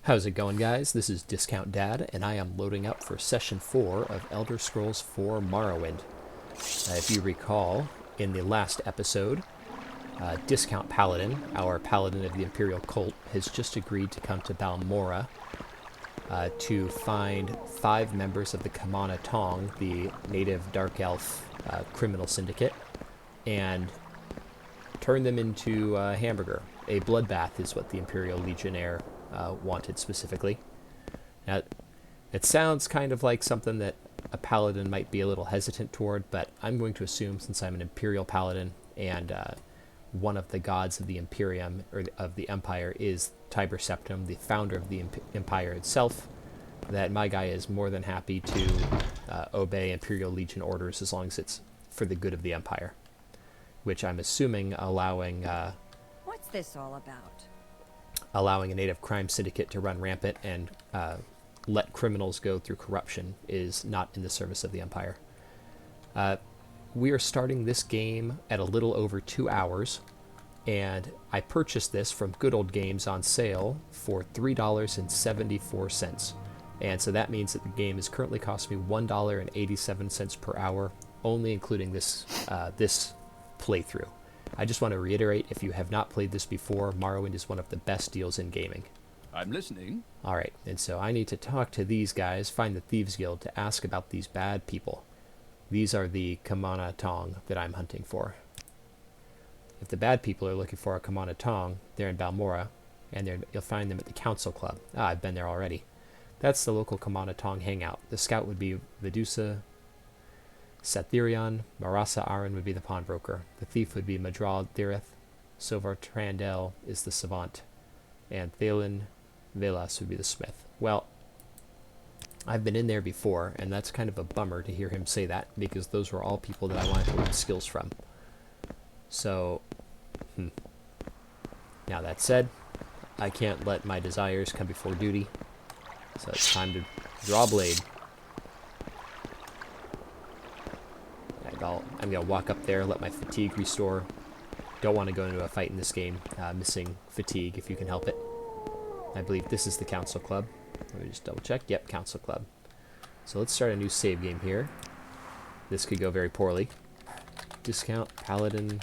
How's it going, guys? This is Discount Dad, and I am loading up for Session 4 of Elder Scrolls 4 Morrowind. If you recall, in the last episode, Discount Paladin, our Paladin of the Imperial Cult, has just agreed to come to Balmora to find 5 members of the Kamana Tong, the native Dark Elf criminal syndicate, and turn them into hamburger. A bloodbath is what the Imperial Legionnaire wanted specifically. Now, it sounds kind of like something that a paladin might be a little hesitant toward, but I'm going to assume, since I'm an Imperial Paladin and one of the gods of the Imperium, or of the Empire, is Tiber Septim, the founder of the Empire itself, that my guy is more than happy to obey Imperial Legion orders as long as it's for the good of the Empire. Which I'm assuming allowing... What's this all about? allowing a native crime syndicate to run rampant and let criminals go through corruption is not in the service of the Empire. We are starting this game at a little over 2 hours, and I purchased this from Good Old Games on sale for $3.74. And so that means that the game is currently costing me $1.87 per hour, only including this this playthrough. I just want to reiterate, if you have not played this before, Morrowind is one of the best deals in gaming. I'm listening. Alright, and so I need to talk to these guys, find the Thieves Guild, to ask about these bad people. These are the Kamana Tong that I'm hunting for. If the bad people are looking for a Kamana Tong, they're in Balmora, and you'll find them at the Council Club. Ah, I've been there already. That's the local Kamana Tong hangout. The scout would be Vidusa Sathirion, Marasa Aran would be the pawnbroker. The thief would be Madral Dirith. Sovar Trandel is the savant. And Thalen Velas would be the smith. Well, I've been in there before, and that's kind of a bummer to hear him say that, because those were all people that I wanted to learn skills from. So, Now that said, I can't let my desires come before duty. So it's time to draw a blade. I'm going to walk up there, let my fatigue restore. Don't want to go into a fight in this game missing fatigue, if you can help it. I believe this is the Council Club. Let me just double check. Yep, Council Club. So let's start a new save game here. This could go very poorly. Discount Paladin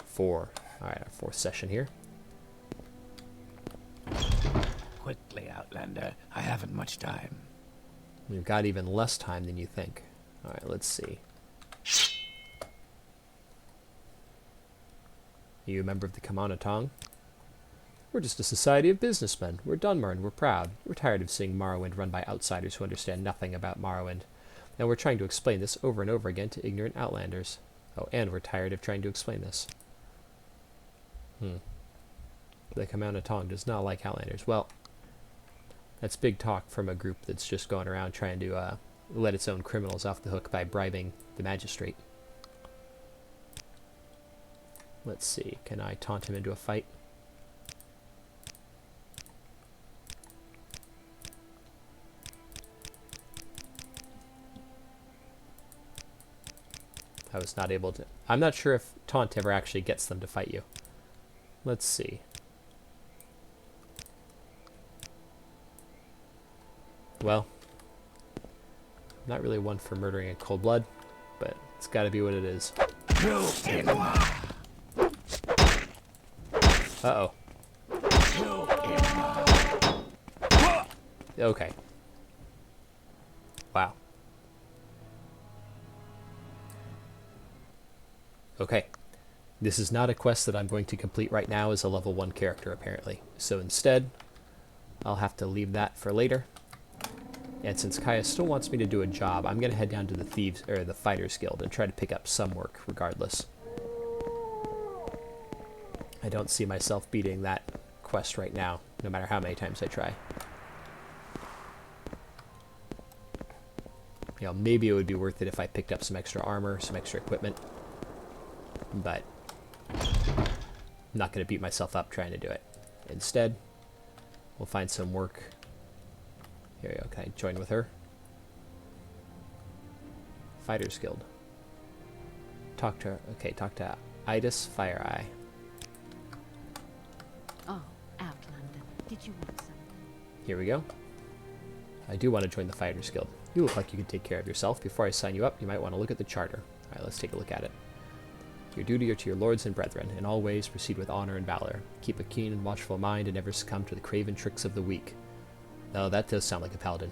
4. Alright, our 4th session here. Quickly, Outlander. I haven't much time. We've got even less time than you think. Alright, let's see. Are you a member of the Kamana Tong? We're just a society of businessmen. We're Dunmer and we're proud. We're tired of seeing Morrowind run by outsiders who understand nothing about Morrowind. And we're trying to explain this over and over again to ignorant outlanders. Oh, and we're tired of trying to explain this. The Kamana Tong does not like outlanders. Well, that's big talk from a group that's just going around trying to let its own criminals off the hook by bribing the magistrate. Let's see, can I taunt him into a fight? I was not able to. I'm not sure if taunt ever actually gets them to fight you. Let's see. Well, I'm not really one for murdering in cold blood, but it's got to be what it is. Uh-oh. Okay. Wow. Okay. This is not a quest that I'm going to complete right now as a level 1 character, apparently. So instead, I'll have to leave that for later. And since Kaya still wants me to do a job, I'm going to head down to the Thieves, or the Fighters Guild, and try to pick up some work regardless. I don't see myself beating that quest right now, no matter how many times I try. You know, maybe it would be worth it if I picked up some extra armor, some extra equipment. But I'm not going to beat myself up trying to do it. Instead, we'll find some work. Here we go. Can I join with her? Fighters Guild. Talk to her. Okay, talk to Idis Fireeye. Oh, Outlander, did you want something? Here we go. I do want to join the Fighters Guild. You look like you can take care of yourself. Before I sign you up, you might want to look at the charter. Alright, let's take a look at it. Your duty are to your lords and brethren. In all ways, proceed with honor and valor. Keep a keen and watchful mind and never succumb to the craven tricks of the weak. Oh, that does sound like a paladin.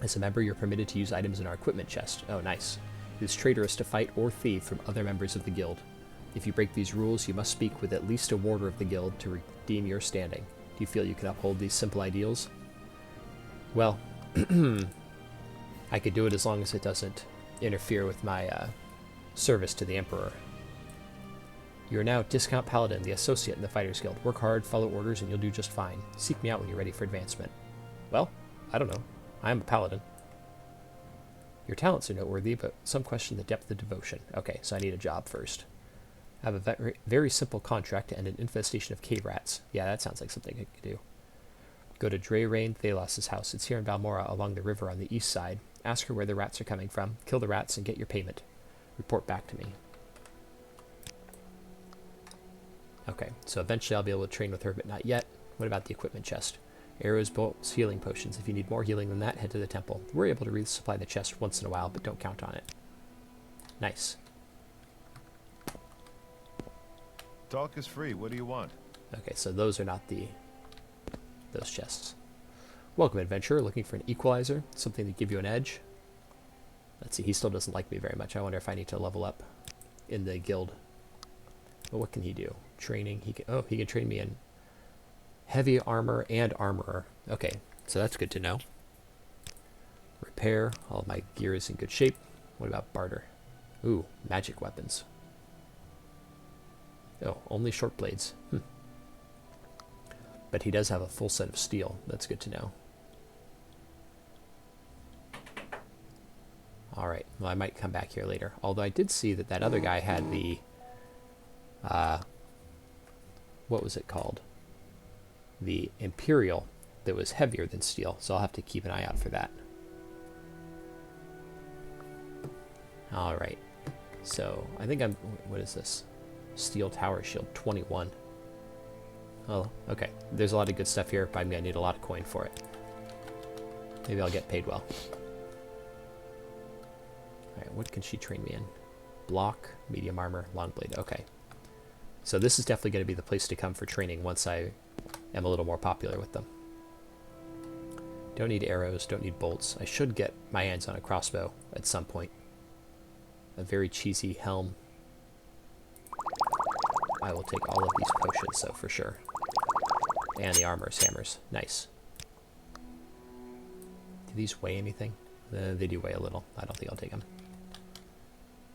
As a member, you're permitted to use items in our equipment chest. Oh, nice. It is traitorous to fight or thieve from other members of the guild. If you break these rules, you must speak with at least a warder of the guild to redeem your standing. Do you feel you can uphold these simple ideals? Well, I could do it as long as it doesn't interfere with my service to the Emperor. You are now Discount Paladin, the associate in the Fighters Guild. Work hard, follow orders, and you'll do just fine. Seek me out when you're ready for advancement. Well, I don't know. I am a paladin. Your talents are noteworthy, but some question the depth of devotion. Okay, so I need a job first. I have a very simple contract to end an infestation of cave rats. Yeah, that sounds like something I could do. Go to Drayrain Thalos' house. It's here in Balmora along the river on the east side. Ask her where the rats are coming from. Kill the rats and get your payment. Report back to me. Okay, so eventually I'll be able to train with her, but not yet. What about the equipment chest? Arrows, bolts, healing potions. If you need more healing than that, head to the temple. We're able to resupply the chest once in a while, but don't count on it. Nice. Talk is free. What do you want? Okay, so those are not those chests. Welcome, adventurer. Looking for an equalizer? Something to give you an edge? Let's see, he still doesn't like me very much. I wonder if I need to level up in the guild. But what can he do? Training. He can train me in heavy armor and armorer. Okay, so that's good to know. Repair. All my gear is in good shape. What about barter? Ooh, magic weapons. Oh, only short blades. But he does have a full set of steel. That's good to know. Alright, well I might come back here later. Although I did see that other guy had the... what was it called? The Imperial that was heavier than steel. So I'll have to keep an eye out for that. Alright. So, I think I'm... What is this? Steel Tower Shield 21. Oh, okay. There's a lot of good stuff here, but I'm going to need a lot of coin for it. Maybe I'll get paid well. Alright, what can she train me in? Block, medium armor, long blade. Okay. So this is definitely going to be the place to come for training once I am a little more popular with them. Don't need arrows, don't need bolts. I should get my hands on a crossbow at some point. A very cheesy helm. I will take all of these potions, though, for sure. And the armor's hammers. Nice. Do these weigh anything? They do weigh a little. I don't think I'll take them.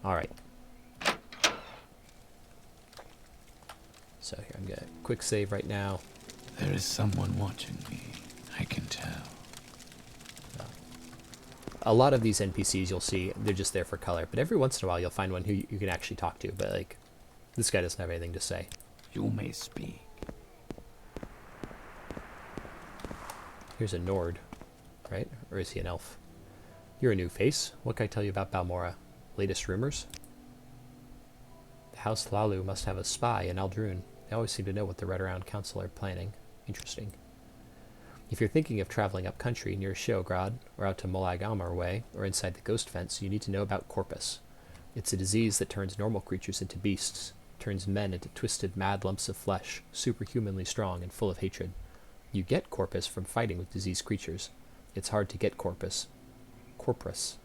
Alright. So here, I'm going to quick save right now. There is someone watching me. I can tell. A lot of these NPCs you'll see, they're just there for color. But every once in a while you'll find one who you can actually talk to. But, like, this guy doesn't have anything to say. You may speak. Here's a Nord, right? Or is he an elf? You're a new face. What can I tell you about Balmora? Latest rumors? The House Lalu must have a spy in Aldrune. They always seem to know what the Red Around Council are planning. Interesting. If you're thinking of traveling up country near Sheograd, or out to Molag way, or inside the Ghost Fence, you need to know about Corpus. It's a disease that turns normal creatures into beasts, turns men into twisted, mad lumps of flesh, superhumanly strong and full of hatred. You get Corpus from fighting with diseased creatures. It's hard to get Corpus. Corpus?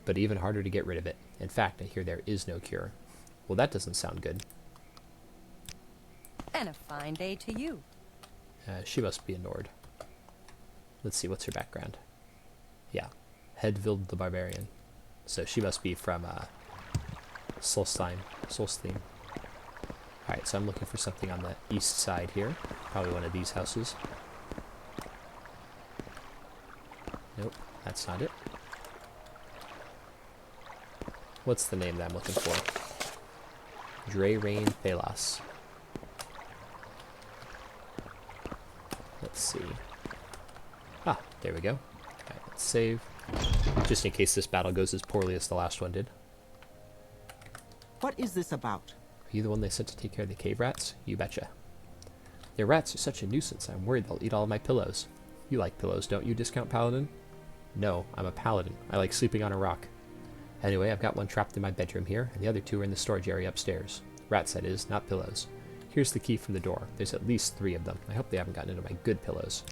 But even harder to get rid of it. In fact, I hear there is no cure. Well, that doesn't sound good. And a fine day to you. She must be a Nord. Let's see, what's her background? Yeah, Hedvild the Barbarian. So she must be from Solstheim. Alright, so I'm looking for something on the east side here. Probably one of these houses. Nope, that's not it. What's the name that I'm looking for? Drayrain Thalos. Let's see. Ah, there we go. Alright, let's save. Just in case this battle goes as poorly as the last one did. What is this about? Are you the one they sent to take care of the cave rats? You betcha. Their rats are such a nuisance. I'm worried they'll eat all of my pillows. You like pillows, don't you, Discount Paladin? No, I'm a paladin. I like sleeping on a rock. Anyway, I've got one trapped in my bedroom here, and the other two are in the storage area upstairs. Rats, that is, not pillows. Here's the key from the door. There's at least 3 of them. I hope they haven't gotten into my good pillows.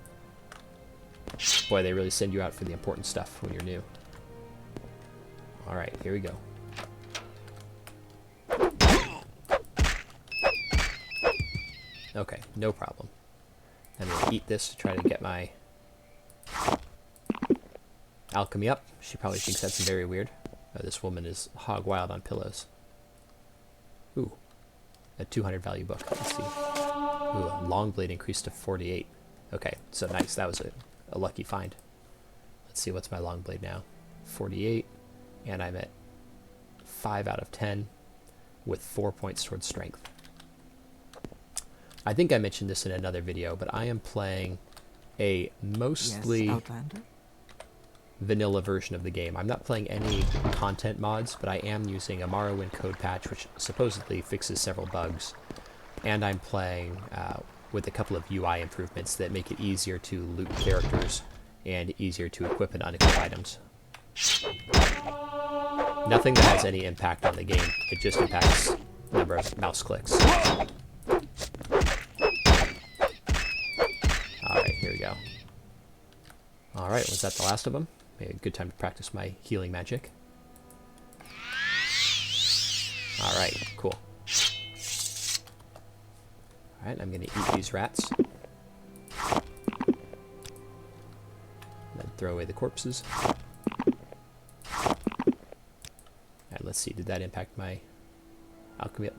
Boy, they really send you out for the important stuff when you're new. Alright, here we go. Okay, no problem. I'm going to eat this to try to get my alchemy up. She probably thinks that's very weird. This woman is hog wild on pillows. Ooh, a 200 value book. Let's see. Ooh, long blade increased to 48. Okay, so nice. That was a lucky find. Let's see, what's my long blade now? 48, and I'm at 5 out of 10 with 4 points towards strength. I think I mentioned this in another video, but I am playing a mostly vanilla version of the game. I'm not playing any content mods, but I am using a Morrowind code patch, which supposedly fixes several bugs. And I'm playing with a couple of UI improvements that make it easier to loot characters and easier to equip and unequip items. Nothing that has any impact on the game. It just impacts the number of mouse clicks. Alright, here we go. Alright, was that the last of them? Maybe a good time to practice my healing magic. Alright, cool. Alright, I'm going to eat these rats. Then throw away the corpses. Alright, let's see, did that impact my alchemy?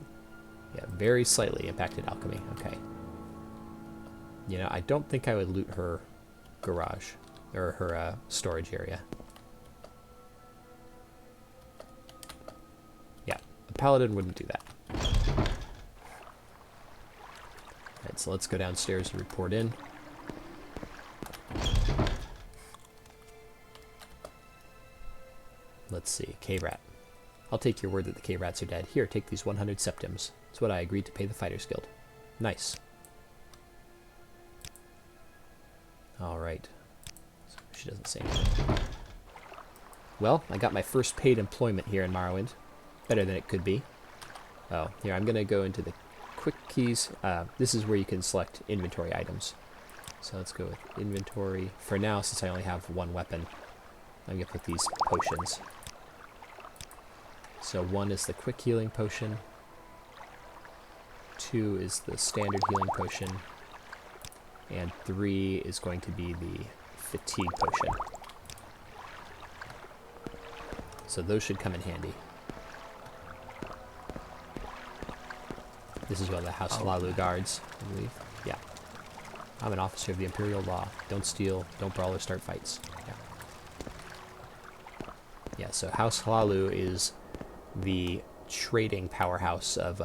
Yeah, very slightly impacted alchemy, okay. You know, I don't think I would loot her garage, or her storage area. Yeah, a paladin wouldn't do that. Alright, so let's go downstairs and report in. Let's see, cave rat. I'll take your word that the cave rats are dead. Here, take these 100 septims. It's what I agreed to pay the Fighters Guild. Nice. Alright. She doesn't say anything. Well, I got my first paid employment here in Morrowind. Better than it could be. Oh, here, I'm going to go into the quick keys. This is where you can select inventory items. So let's go with inventory. For now, since I only have one weapon, I'm going to put these potions. So 1 is the quick healing potion. 2 is the standard healing potion. And 3 is going to be the fatigue potion. So those should come in handy. This is one of the House Lalu guards, I believe. Yeah. I'm an officer of the Imperial Law. Don't steal, don't brawl or start fights. Yeah. Yeah, so House Lalu is the trading powerhouse of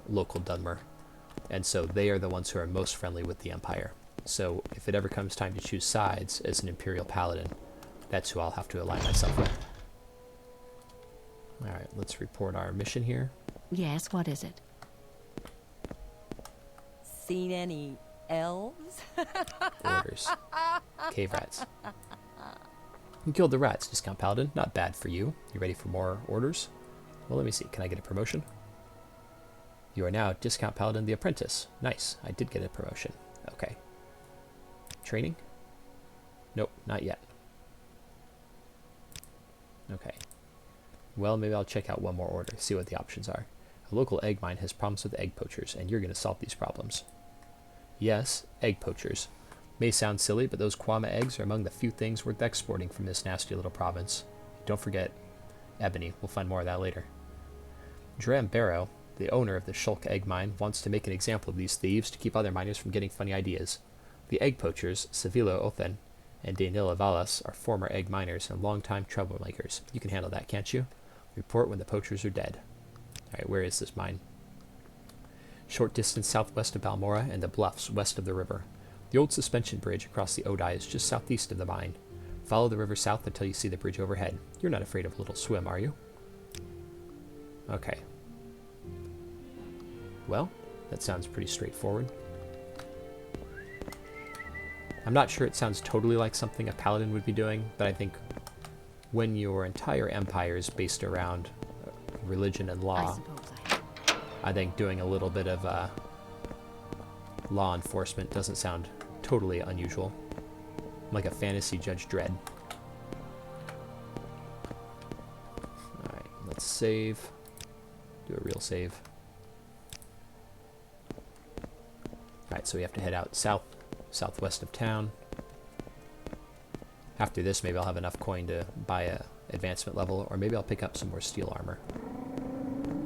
local Dunmer. And so they are the ones who are most friendly with the Empire. So if it ever comes time to choose sides as an Imperial Paladin, that's who I'll have to align myself with. Alright, let's report our mission here. Yes, what is it? Seen any elves? Orders. Cave rats. You killed the rats, Discount Paladin. Not bad for you. You ready for more orders? Well, let me see. Can I get a promotion? You are now Discount Paladin the Apprentice. Nice. I did get a promotion. Okay. Training? Nope, not yet. Okay. Well, maybe I'll check out one more order, see what the options are. A local egg mine has problems with egg poachers, and you're going to solve these problems. Yes, egg poachers. May sound silly, but those Kwama eggs are among the few things worth exporting from this nasty little province. Don't forget Ebony. We'll find more of that later. Dram Barrow, the owner of the Shulk egg mine, wants to make an example of these thieves to keep other miners from getting funny ideas. The egg poachers, Sevilo Othen and Danila Valas, are former egg miners and longtime troublemakers. You can handle that, can't you? Report when the poachers are dead. Alright, where is this mine? Short distance southwest of Balmora and the bluffs west of the river. The old suspension bridge across the Odai is just southeast of the mine. Follow the river south until you see the bridge overhead. You're not afraid of a little swim, are you? Okay. Well, that sounds pretty straightforward. I'm not sure it sounds totally like something a paladin would be doing, but I think when your entire empire is based around religion and I law, suppose I think doing a little bit of law enforcement doesn't sound totally unusual. Like a fantasy Judge Dredd. Alright, let's save. Do a real save. Alright, so we have to head out southwest of town. After this, maybe I'll have enough coin to buy a advancement level, or maybe I'll pick up some more steel armor.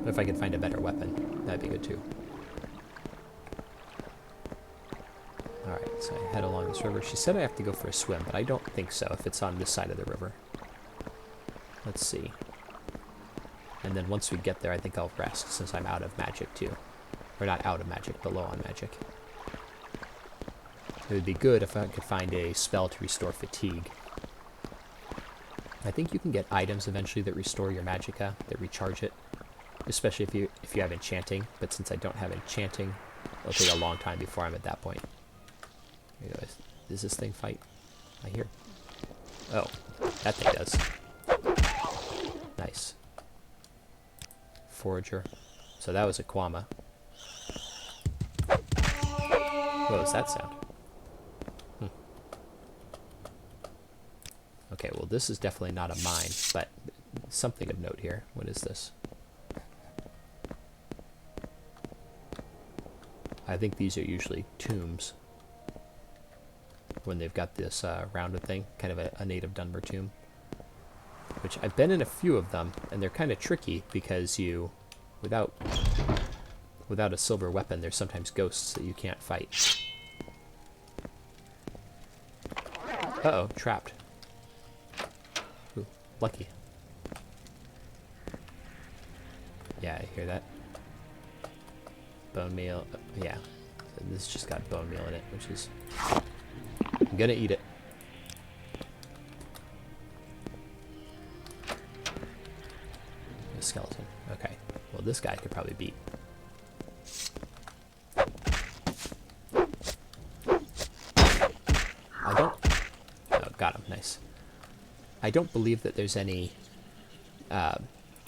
But if I can find a better weapon, that'd be good too. Alright, so I head along this river. She said I have to go for a swim, but I don't think so if it's on this side of the river. Let's see. And then once we get there, I think I'll rest, since I'm out of magic too. Or not out of magic, but low on magic. It would be good if I could find a spell to restore fatigue. I think you can get items eventually that restore your magicka, that recharge it. Especially if you have enchanting, but since I don't have enchanting, it'll take a long time before I'm at that point. Here we go. Does this thing fight? I hear. Oh, that thing does. Nice. Forager. So that was a Kwama. What was that sound? Okay, well this is definitely not a mine, but something of note here. What is this? I think these are usually tombs. When they've got this rounded thing, kind of a native Dunmer tomb. Which I've been in a few of them, and they're kind of tricky because you, without a silver weapon, there's sometimes ghosts that you can't fight. Uh-oh, trapped. Ooh, lucky. Yeah, I hear that. Bone meal, yeah. So this just got bone meal in it, which is... I'm gonna eat it. A skeleton. Okay. Well, this guy could probably beat. I don't... Oh, got him. Nice. I don't believe that there's any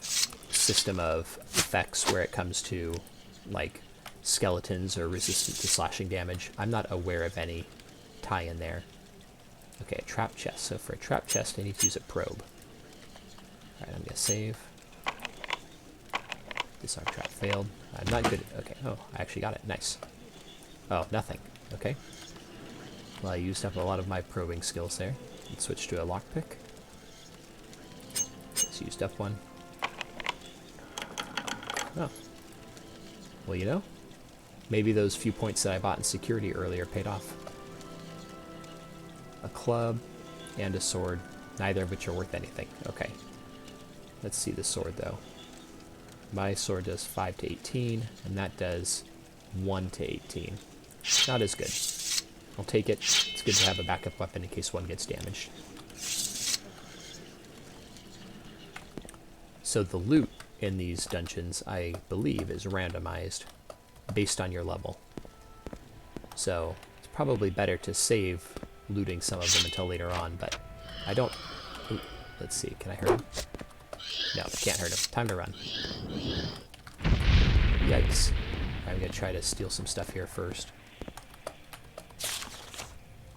system of effects where it comes to, like, skeletons or resistant to slashing damage. I'm not aware of any tie-in there. Okay, a trap chest. So for a trap chest, I need to use a probe. Alright, I'm gonna save. Disarm trap failed. I'm not good at... Okay, oh, I actually got it. Nice. Oh, nothing. Okay. Well, I used up a lot of my probing skills there. Let's switch to a lockpick. Just used up one. Oh. Well, you know, maybe those few points that I bought in security earlier paid off. A club and a sword, neither of which are worth anything. Okay. Let's see the sword, though. My sword does 5 to 18, and that does 1 to 18. Not as good. I'll take it. It's good to have a backup weapon in case one gets damaged. So the loot in these dungeons, I believe, is randomized based on your level. So it's probably better to save looting some of them until later on, but I don't... Ooh, let's see, can I hurt him? No, can't hurt him. Time to run. Yikes. I'm gonna try to steal some stuff here first.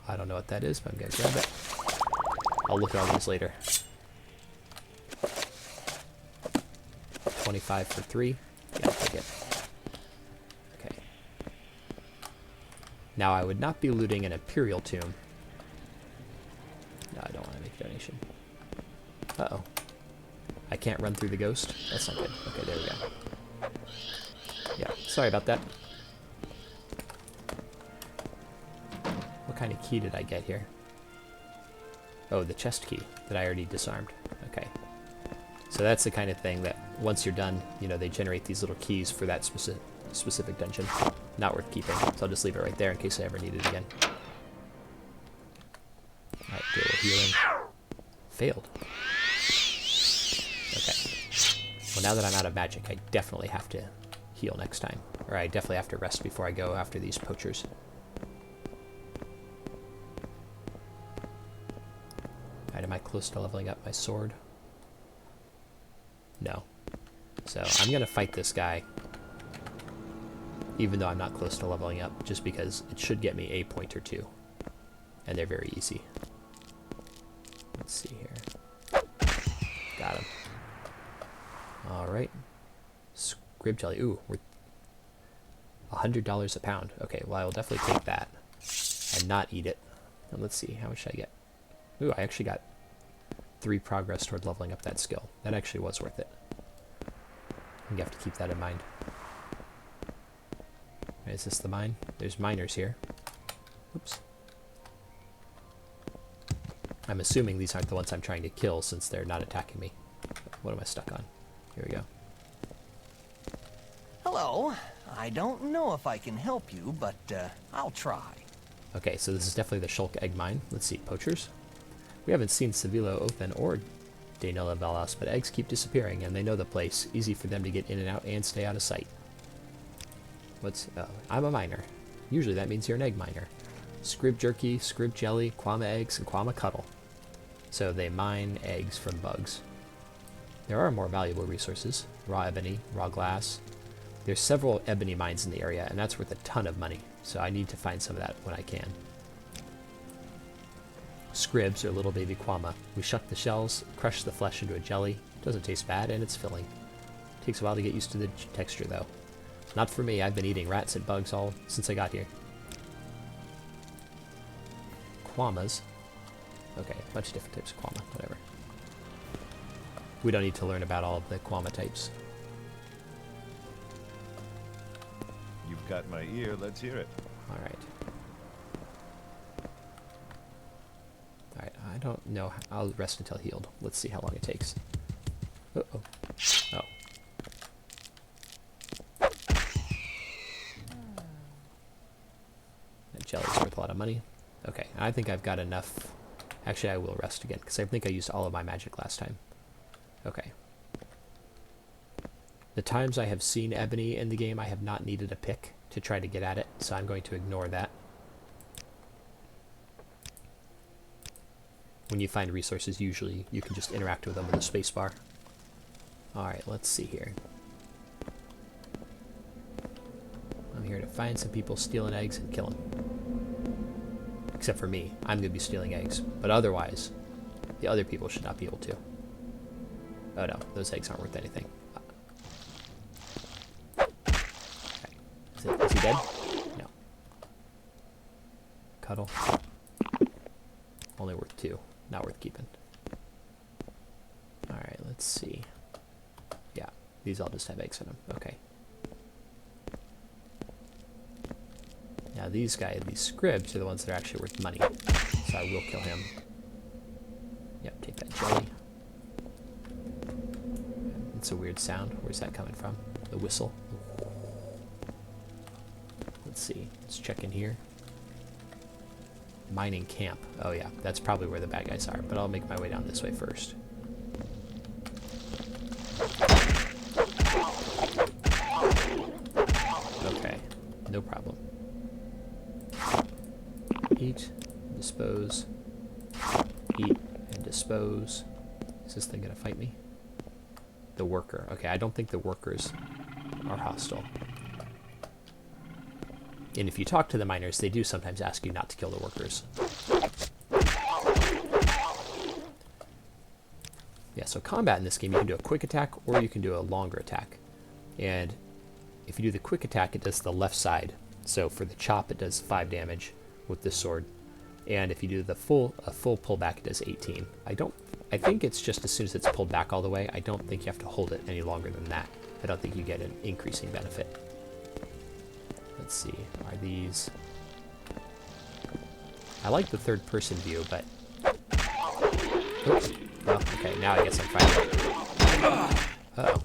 I don't know what that is, but I'm gonna grab it. I'll look at all these later. 25 for 3. Yeah, I'll take it. Okay. Now, I would not be looting an Imperial tomb. No, I don't want to make a donation. Uh-oh. I can't run through the ghost? That's not good. Okay, there we go. Yeah, sorry about that. What kind of key did I get here? Oh, the chest key that I already disarmed. Okay. So that's the kind of thing that once you're done, you know, they generate these little keys for that specific dungeon. Not worth keeping, so I'll just leave it right there in case I ever need it again. Alright, do a little healing. Failed. Okay. Well, now that I'm out of magic, I definitely have to heal next time. Or I definitely have to rest before I go after these poachers. Am I close to leveling up my sword? No. So I'm going to fight this guy, even though I'm not close to leveling up, just because it should get me a point or two. And they're very easy. Let's see here. Got him. Alright. Scrib jelly. Ooh, we're $100 a pound. Okay, well, I will definitely take that and not eat it. And let's see, how much should I get? Ooh, I actually got 3 progress toward leveling up that skill. That actually was worth it. You have to keep that in mind. Is this the mine? There's miners here. Oops. I'm assuming these aren't the ones I'm trying to kill since they're not attacking me. What am I stuck on? Here we go. Hello. I don't know if I can help you, but I'll try. Okay, so this is definitely the Shulk egg mine. Let's see, poachers. We haven't seen Sevilo, Othen, or Daenilla Valas, but eggs keep disappearing, and they know the place. Easy for them to get in and out and stay out of sight. I'm a miner. Usually that means you're an egg miner. Scrib jerky, scrib jelly, quama eggs, and quama cuddle. So they mine eggs from bugs. There are more valuable resources. Raw ebony, raw glass. There's several ebony mines in the area, and that's worth a ton of money. So I need to find some of that when I can. Scribs are little baby quama. We shuck the shells, crush the flesh into a jelly. Doesn't taste bad, and it's filling. Takes a while to get used to the texture, though. Not for me. I've been eating rats and bugs all since I got here. Quamas. Okay, a bunch of different types of quama. Whatever. We don't need to learn about all of the quama types. You've got my ear. Let's hear it. All right. All right. I don't know. I'll rest until healed. Let's see how long it takes. Uh-oh. Oh. That jelly's worth a lot of money. Okay, I think I've got enough. Actually, I will rest again, because I think I used all of my magic last time. Okay. The times I have seen ebony in the game, I have not needed a pick to try to get at it, so I'm going to ignore that. When you find resources, usually you can just interact with them with a spacebar. Alright, let's see here. I'm here to find some people stealing eggs and kill them. Except for me. I'm going to be stealing eggs. But otherwise, the other people should not be able to. Oh no, those eggs aren't worth anything. Okay. Is he dead? No. Cuddle. Only worth 2. Not worth keeping. Alright, let's see. Yeah, these all just have eggs in them. Okay. Now these scribs are the ones that are actually worth money. So I will kill him. Yep, take that jelly. It's a weird sound. Where's that coming from? The whistle. Let's see. Let's check in here. Mining camp. Oh yeah, that's probably where the bad guys are, but I'll make my way down this way first. Okay, no problem. Eat, dispose, eat, and dispose. Is this thing gonna fight me? The worker. Okay, I don't think the workers are hostile. And if you talk to the miners, they do sometimes ask you not to kill the workers. Yeah, so combat in this game, you can do a quick attack or you can do a longer attack. And if you do the quick attack, it does the left side. So for the chop, it does 5 damage with this sword. And if you do a full pullback, it does 18. I think it's just as soon as it's pulled back all the way. I don't think you have to hold it any longer than that. I don't think you get an increasing benefit. Let's see, are these... I like the third person view, but... Oops. Well, okay, now I guess I'm fighting. Uh-oh.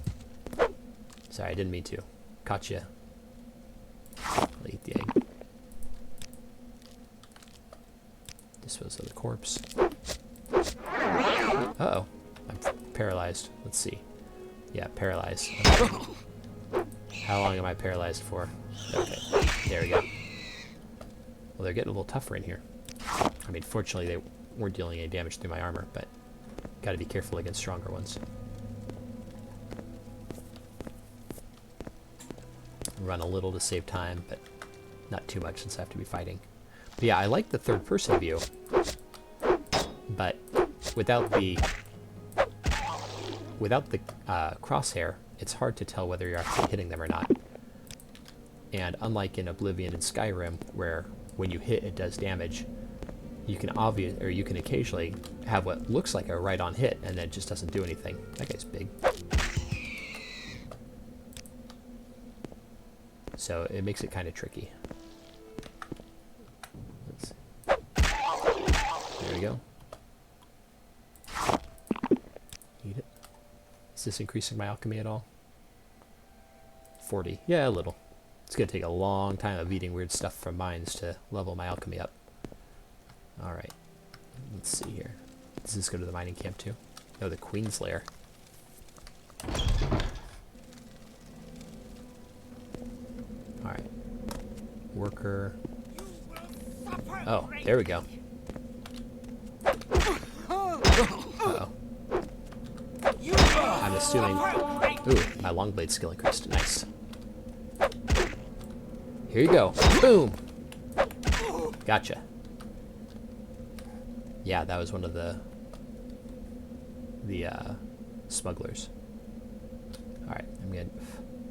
Sorry, I didn't mean to. Caught you. I'll eat the egg. Dispose of the corpse. Uh-oh. I'm paralyzed. Let's see. Yeah, paralyzed. Okay. How long am I paralyzed for? Okay, there we go. Well, they're getting a little tougher in here. I mean, fortunately, they weren't dealing any damage through my armor, but Got to be careful against stronger ones. Run a little to save time, but not too much since I have to be fighting. But yeah, I like the third-person view, but without the crosshair, it's hard to tell whether you're actually hitting them or not. And unlike in Oblivion and Skyrim, where when you hit it does damage, you can occasionally have what looks like a right-on hit, and then it just doesn't do anything. That guy's big. So it makes it kind of tricky. Let's see. There we go. Eat it. Is this increasing my alchemy at all? 40. Yeah, a little. It's going to take a long time of eating weird stuff from mines to level my alchemy up. Alright. Let's see here. Does this go to the mining camp too? No, the Queen's Lair. Alright. Worker. Oh, there we go. Uh-oh. I'm assuming... Ooh, my longblade skill increased. Nice. Here you go. Boom! Gotcha. Yeah, that was one of the smugglers. Alright, I'm going to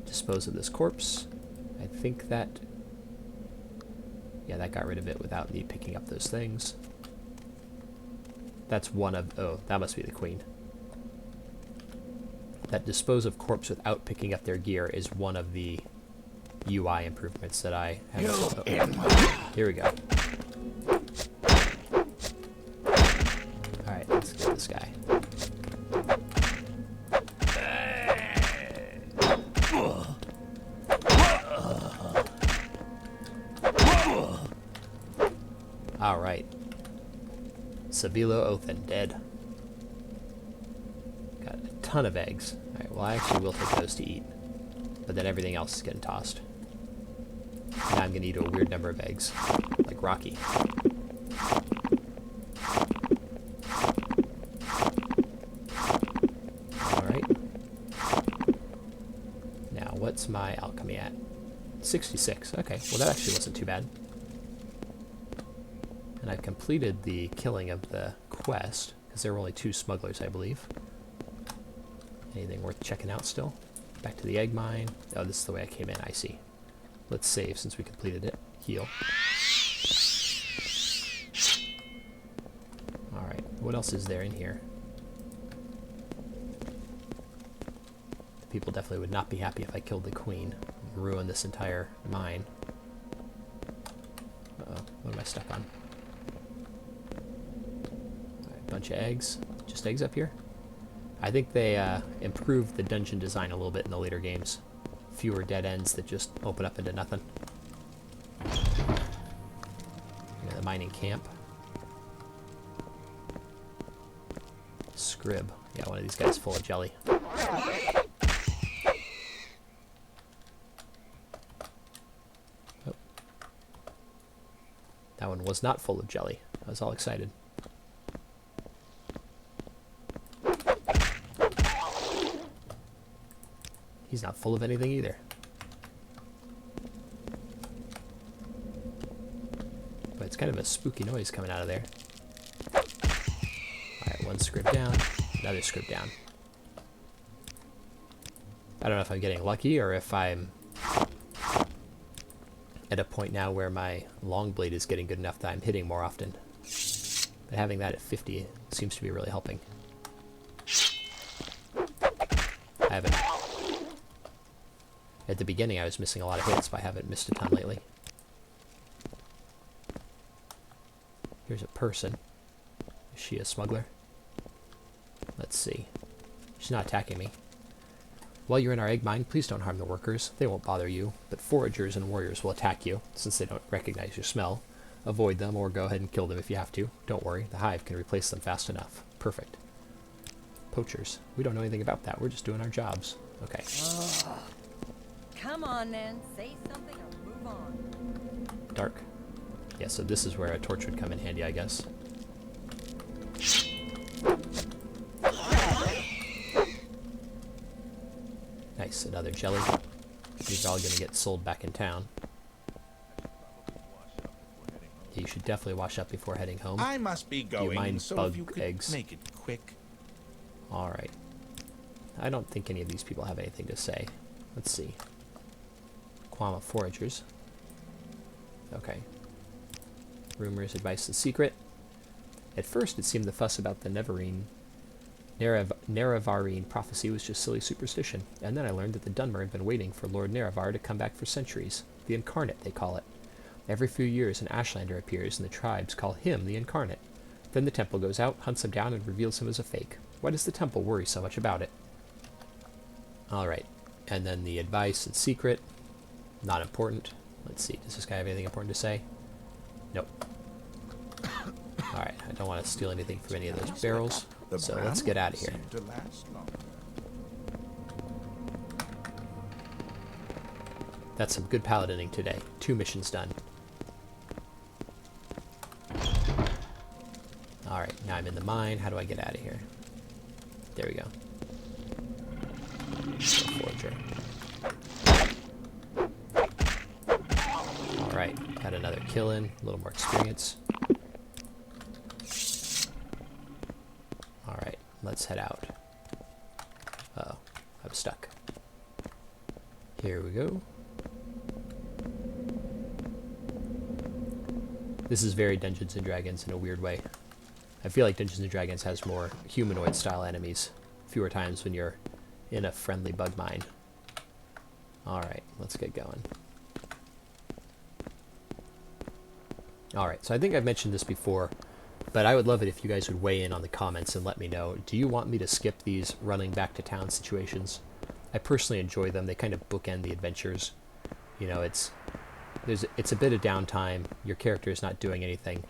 dispose of this corpse. I think that... Yeah, that got rid of it without me picking up those things. That's one of... Oh, that must be the queen. That dispose of corpse without picking up their gear is one of the UI improvements that I have. Oh, here we go. Alright, let's get this guy. Alright. Sabilo Othen, dead. Got a ton of eggs. Alright, well I actually will take those to eat. But then everything else is getting tossed. Now I'm gonna eat a weird number of eggs. Like Rocky. Alright. Now, what's my alchemy at? 66. Okay, well that actually wasn't too bad. And I've completed the killing of the quest, because there were only 2 smugglers, I believe. Anything worth checking out still? Back to the egg mine. Oh, this is the way I came in, I see. Let's save since we completed it. Heal. Alright, what else is there in here? People definitely would not be happy if I killed the queen. Ruin this entire mine. Uh-oh, what am I stuck on? Alright, bunch of eggs. Just eggs up here? I think they improved the dungeon design a little bit in the later games. Fewer dead ends that just open up into nothing. Yeah, the mining camp. Scrib. Yeah, one of these guys full of jelly. Oh. That one was not full of jelly. I was all excited. He's not full of anything either. But it's kind of a spooky noise coming out of there. Alright, one script down, another script down. I don't know if I'm getting lucky or if I'm at a point now where my long blade is getting good enough that I'm hitting more often. But having that at 50 seems to be really helping. I haven't... At the beginning I was missing a lot of hits, but I haven't missed a ton lately. Here's a person. Is she a smuggler? Let's see. She's not attacking me. While you're in our egg mine, please don't harm the workers. They won't bother you, but foragers and warriors will attack you, since they don't recognize your smell. Avoid them, or go ahead and kill them if you have to. Don't worry, the hive can replace them fast enough. Perfect. Poachers. We don't know anything about that, we're just doing our jobs. Okay. Come on then, say something or move on. Dark. Yeah, so this is where a torch would come in handy, I guess. another jelly. These are all going to get sold back in town. You should definitely wash up before heading home. I must be Do you going, mind so bug if you could eggs? make it quick. Alright. I don't think any of these people have anything to say. Let's see. Quama foragers. Okay. Rumors, advice, and secret. At first, it seemed the fuss about the Nerevarine prophecy was just silly superstition, and then I learned that the Dunmer had been waiting for Lord Nerevar to come back for centuries. The Incarnate, they call it. Every few years, an Ashlander appears, and the tribes call him the Incarnate. Then the temple goes out, hunts him down, and reveals him as a fake. Why does the temple worry so much about it? Alright. And then the advice and secret. Not important. Let's see. Does this guy have anything important to say? Nope. Alright. I don't want to steal anything from any of those barrels. So let's get out of here. To last longer. That's some good paladining today. 2 missions done. Alright, now I'm in the mine. How do I get out of here? There we go. Forger. Alright, got another kill in. A little more experience. Alright, let's head out. Uh-oh, I'm stuck. Here we go. This is very Dungeons & Dragons in a weird way. I feel like Dungeons & Dragons has more humanoid-style enemies. Fewer times when you're in a friendly bug mine. Alright, let's get going. Alright, so I think I've mentioned this before, but I would love it if you guys would weigh in on the comments and let me know. Do you want me to skip these running back to town situations? I personally enjoy them. They kind of bookend the adventures. You know, it's a bit of downtime. Your character is not doing anything,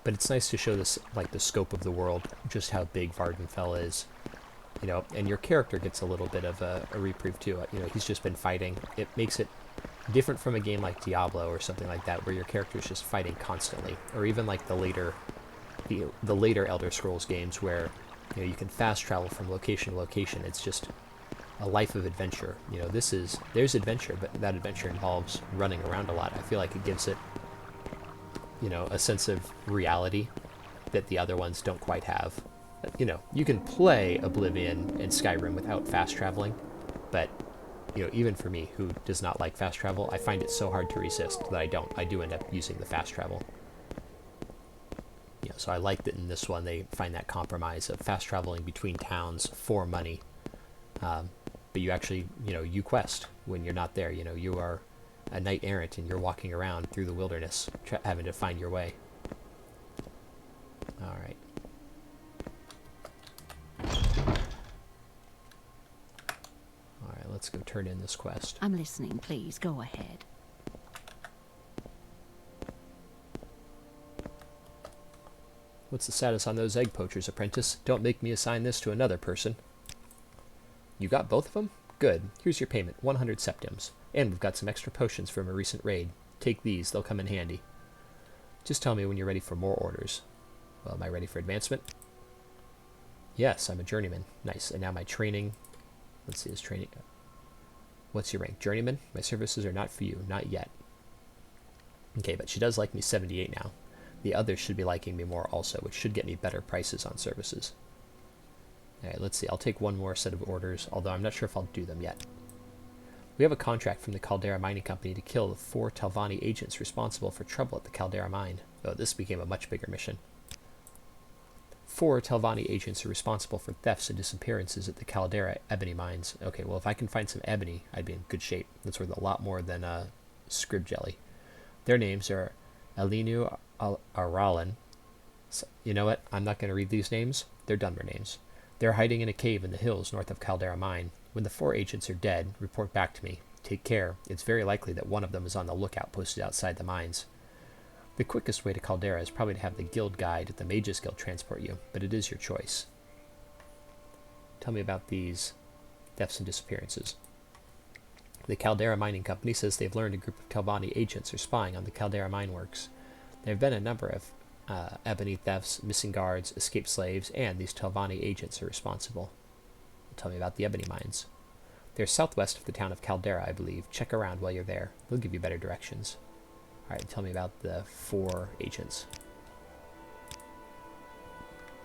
but it's nice to show this, like, the scope of the world, just how big Vvardenfell is. You know, and your character gets a little bit of a reprieve too. You know, he's just been fighting. It makes it different from a game like Diablo or something like that, where your character is just fighting constantly, or even like the later Elder Scrolls games, where you know you can fast travel from location to location. It's just a life of adventure. You know, there's adventure, but that adventure involves running around a lot. I feel like it gives it, you know, a sense of reality that the other ones don't quite have. You know, you can play Oblivion and Skyrim without fast traveling, but you know, even for me, who does not like fast travel, I find it so hard to resist that I do end up using the fast travel. You know, so I like that in this one they find that compromise of fast traveling between towns for money. But you actually, you know, you quest when you're not there. You know, you are a knight errant and you're walking around through the wilderness, having to find your way. All right. All right, let's go turn in this quest. I'm listening, please. Go ahead. What's the status on those egg poachers, apprentice? Don't make me assign this to another person. You got both of them? Good. Here's your payment, 100 septims. And we've got some extra potions from a recent raid. Take these, they'll come in handy. Just tell me when you're ready for more orders. Well, am I ready for advancement? Yes, I'm a journeyman. Nice. And now my training. Let's see his training. What's your rank? Journeyman? My services are not for you. Not yet. Okay, but she does like me 78 now. The others should be liking me more also, which should get me better prices on services. Alright, let's see. I'll take one more set of orders, although I'm not sure if I'll do them yet. We have a contract from the Caldera Mining Company to kill the 4 Talvani agents responsible for trouble at the Caldera Mine. Oh, this became a much bigger mission. 4 Talvani agents are responsible for thefts and disappearances at the Caldera Ebony Mines. Okay, well, if I can find some ebony, I'd be in good shape. That's worth a lot more than scrib jelly. Their names are Alinu Aralan. So, you know what? I'm not going to read these names. They're Dunmer names. They're hiding in a cave in the hills north of Caldera Mine. When the 4 agents are dead, report back to me. Take care. It's very likely that one of them is on the lookout posted outside the mines. The quickest way to Caldera is probably to have the guild guide at the Mages Guild transport you, but it is your choice. Tell me about these thefts and disappearances. The Caldera Mining Company says they've learned a group of Talvani agents are spying on the Caldera mine works. There have been a number of ebony thefts, missing guards, escaped slaves, and these Talvani agents are responsible. Tell me about the Ebony Mines. They're southwest of the town of Caldera, I believe. Check around while you're there. They'll give you better directions. Alright, tell me about the 4 agents.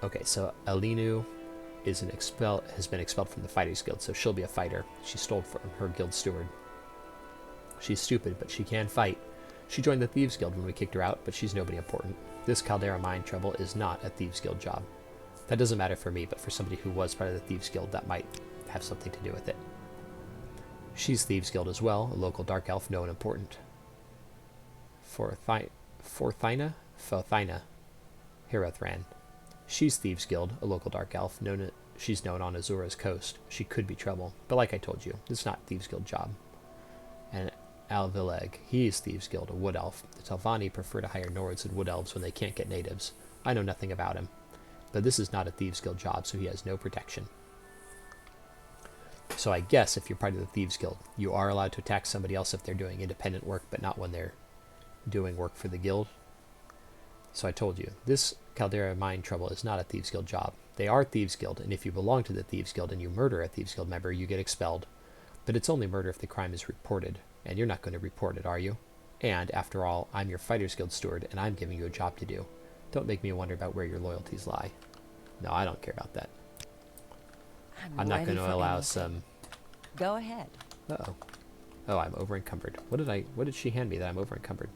Okay, so Alinu has been expelled from the Fighters Guild, so she'll be a fighter. She stole from her guild steward. She's stupid, but she can fight. She joined the Thieves Guild when we kicked her out, but she's nobody important. This Caldera mine trouble is not a Thieves Guild job. That doesn't matter for me, but for somebody who was part of the Thieves Guild, that might have something to do with it. She's Thieves Guild as well, a local dark elf, known important. Fothina, Hirathran. She's Thieves Guild, a local dark elf, she's known on Azura's coast. She could be trouble, but like I told you, it's not Thieves Guild job. And Alvileg, he is Thieves Guild, a wood elf. The Talvani prefer to hire Nords and wood elves when they can't get natives. I know nothing about him, but this is not a Thieves Guild job, so he has no protection. So I guess if you're part of the Thieves Guild, you are allowed to attack somebody else if they're doing independent work, but not when they're doing work for the guild. So I told you, this Caldera mine trouble is not a Thieves Guild job. They are Thieves Guild, and if you belong to the Thieves Guild and you murder a Thieves Guild member, you get expelled. But it's only murder if the crime is reported, and you're not going to report it, are you? And, after all, I'm your Fighters Guild steward, and I'm giving you a job to do. Don't make me wonder about where your loyalties lie. No, I don't care about that. I'm not going to allow some... Go ahead. Uh-oh. Oh, I'm over-encumbered. What did she hand me that I'm over-encumbered?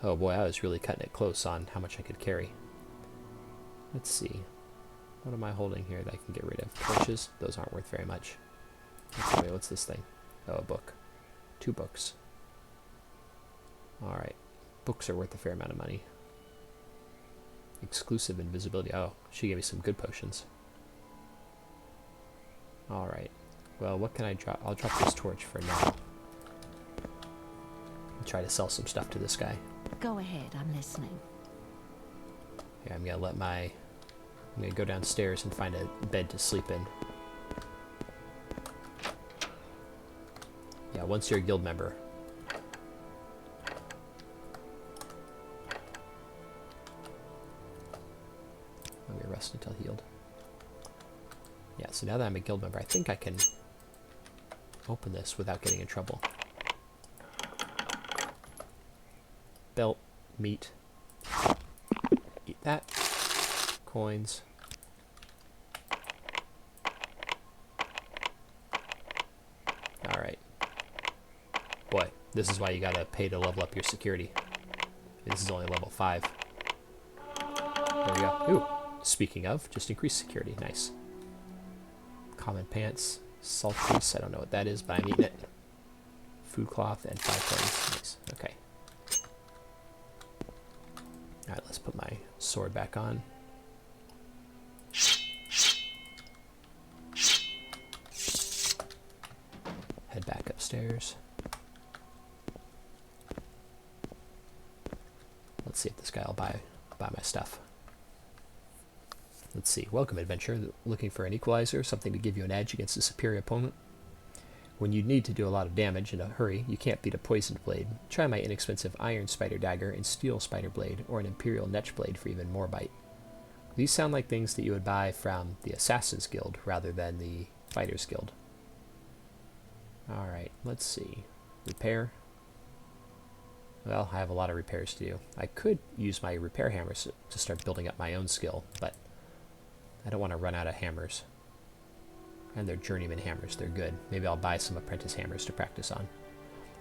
Oh boy, I was really cutting it close on how much I could carry. Let's see. What am I holding here that I can get rid of? Torches? Those aren't worth very much. Wait, what's this thing? Oh, a book. 2 books. Alright. Books are worth a fair amount of money. Exclusive invisibility. Oh, she gave me some good potions. Alright. Well, what can I drop? I'll drop this torch for now. And try to sell some stuff to this guy. Go ahead, I'm listening. Yeah, I'm gonna go downstairs and find a bed to sleep in. Yeah, once you're a guild member. Let me rest until healed. Yeah, so now that I'm a guild member, I think I can open this without getting in trouble. Belt, meat. Eat that. Coins. Alright. Boy, this is why you gotta pay to level up your security. This is only level 5. There we go. Ooh, speaking of, just increased security. Nice. Common pants. Salt grease. I don't know what that is, but I'm eating it. Food cloth and 5 coins. Nice. Okay. Alright, let's put my sword back on. Head back upstairs. Let's see if this guy will buy my stuff. Let's see. Welcome, adventurer. Looking for an equalizer, something to give you an edge against a superior opponent? When you need to do a lot of damage in a hurry, you can't beat a poisoned blade. Try my inexpensive iron spider dagger and steel spider blade, or an imperial netch blade for even more bite. These sound like things that you would buy from the Assassin's Guild rather than the Fighters Guild. Alright, let's see. Repair. Well, I have a lot of repairs to do. I could use my repair hammers to start building up my own skill, but I don't want to run out of hammers. And they're journeyman hammers, they're good. Maybe I'll buy some apprentice hammers to practice on.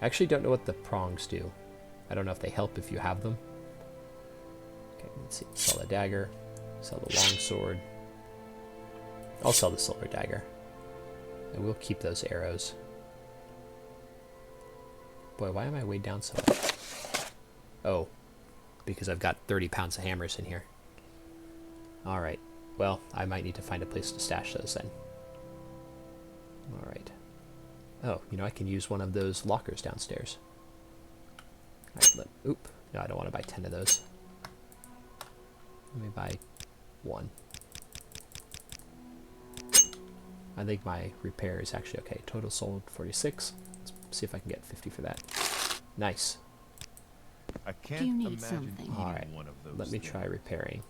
I actually don't know what the prongs do. I don't know if they help if you have them. Okay, let's see. Sell the dagger. Sell the long sword. I'll sell the silver dagger. And we'll keep those arrows. Boy, why am I weighed down so much? Oh, because I've got 30 pounds of hammers in here. Alright. Well, I might need to find a place to stash those then. Alright. Oh, you know, I can use one of those lockers downstairs. Alright, oop. No, I don't want to buy 10 of those. Let me buy 1. I think my repair is actually okay. Total sold 46. Let's see if I can get 50 for that. Nice. I can't Do you need imagine something? eating Alright, one of those. let me things. try repairing.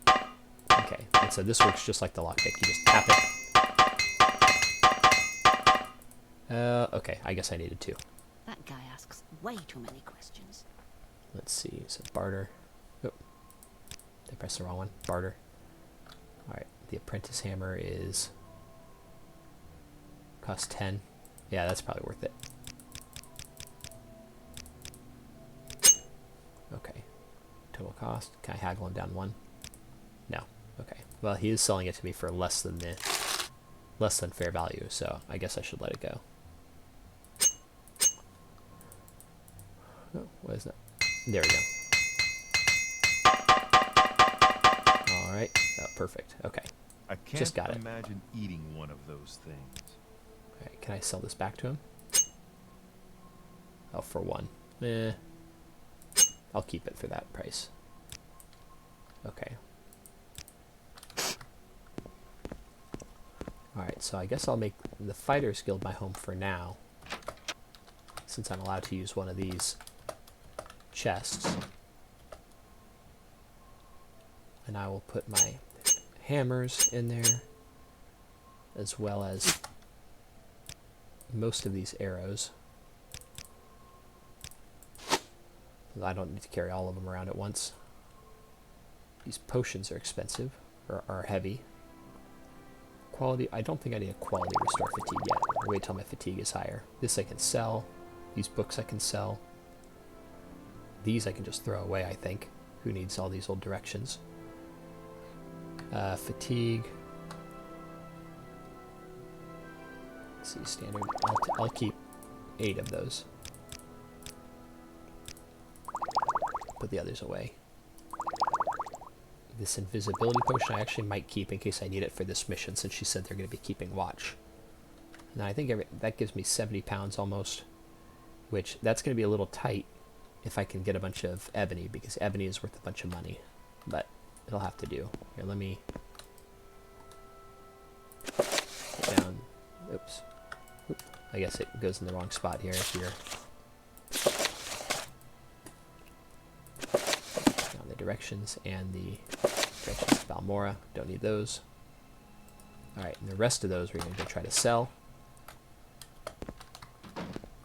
Okay, and so this works just like the lockpick. You just tap it, Okay, I guess I needed 2. That guy asks way too many questions. Let's see, so barter. Oh, I pressed the wrong one. Barter. Alright, the apprentice hammer is... cost 10. Yeah, that's probably worth it. Okay. Total cost. Can I haggle him down 1? No. Okay. Well, he is selling it to me for less than fair value, so I guess I should let it go. Oh, what is that? There we go. Alright. Oh, perfect. Okay. I can't Just got it. imagine eating one of those things. Alright, can I sell this back to him? Oh, for 1. I'll keep it for that price. Okay. Alright, so I guess I'll make the Fighter's Guild my home for now, since I'm allowed to use one of these chests. And I will put my hammers in there, as well as most of these arrows. I don't need to carry all of them around at once. These potions are expensive, or are heavy. Quality, I don't think I need a quality restore fatigue yet. I'll wait till my fatigue is higher. This I can sell. These books I can sell. These I can just throw away, I think. Who needs all these old directions? Fatigue. Let's see, standard. I'll keep 8 of those. Put the others away. This invisibility potion I actually might keep in case I need it for this mission, since she said they're going to be keeping watch. Now I think that gives me 70 pounds almost, which that's going to be a little tight if I can get a bunch of ebony, because ebony is worth a bunch of money, but it'll have to do. Here, let me put down. Oops. Oop. I guess it goes in the wrong spot here if you're down the directions and the directions of Balmora. Don't need those. Alright, and the rest of those we're going to try to sell.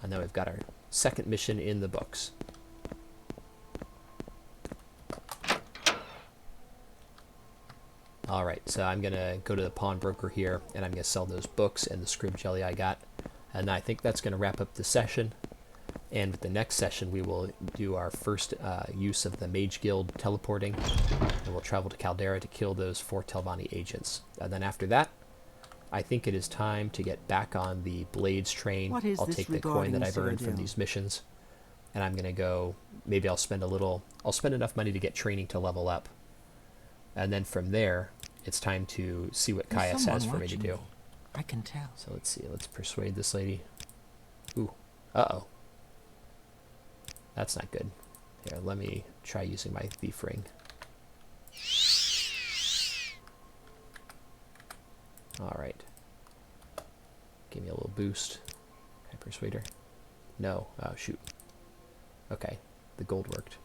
And then we've got our second mission in the books. Alright, so I'm going to go to the pawnbroker here, and I'm going to sell those books and the scrib jelly I got. And I think that's going to wrap up the session. And with the next session, we will do our first use of the Mage Guild teleporting. And we'll travel to Caldera to kill those 4 Talvani agents. And then after that, I think it is time to get back on the Blades train. I'll take the coin that I've earned from these missions. And I'm going to go, maybe I'll spend enough money to get training to level up. And then from there, it's time to see what Kaya says for me to do. I can tell. So let's see, let's persuade this lady. Ooh, uh-oh. That's not good. Here, let me try using my thief ring. Alright. Give me a little boost. Can I persuade her? No. Oh, shoot. Okay, the gold worked.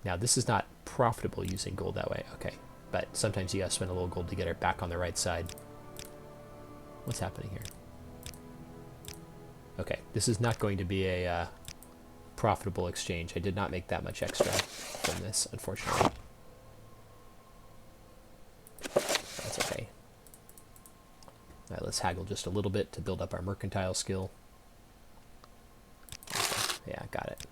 Now, this is not profitable using gold that way. Okay, but sometimes you gotta spend a little gold to get her back on the right side. What's happening here? Okay, this is not going to be a profitable exchange. I did not make that much extra from this, unfortunately. That's okay. Alright, let's haggle just a little bit to build up our mercantile skill. Okay, yeah, got it.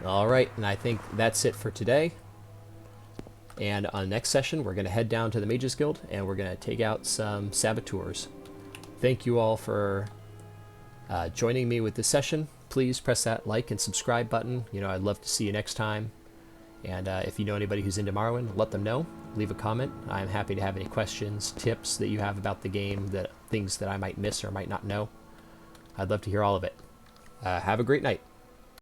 Alright, and I think that's it for today. And on the next session, we're going to head down to the Mages Guild, and we're going to take out some saboteurs. Thank you all for joining me with this session. Please press that like and subscribe button. You know, I'd love to see you next time. And if you know anybody who's into Morrowind, let them know. Leave a comment. I'm happy to have any questions, tips that you have about the game, things that I might miss or might not know. I'd love to hear all of it. Have a great night.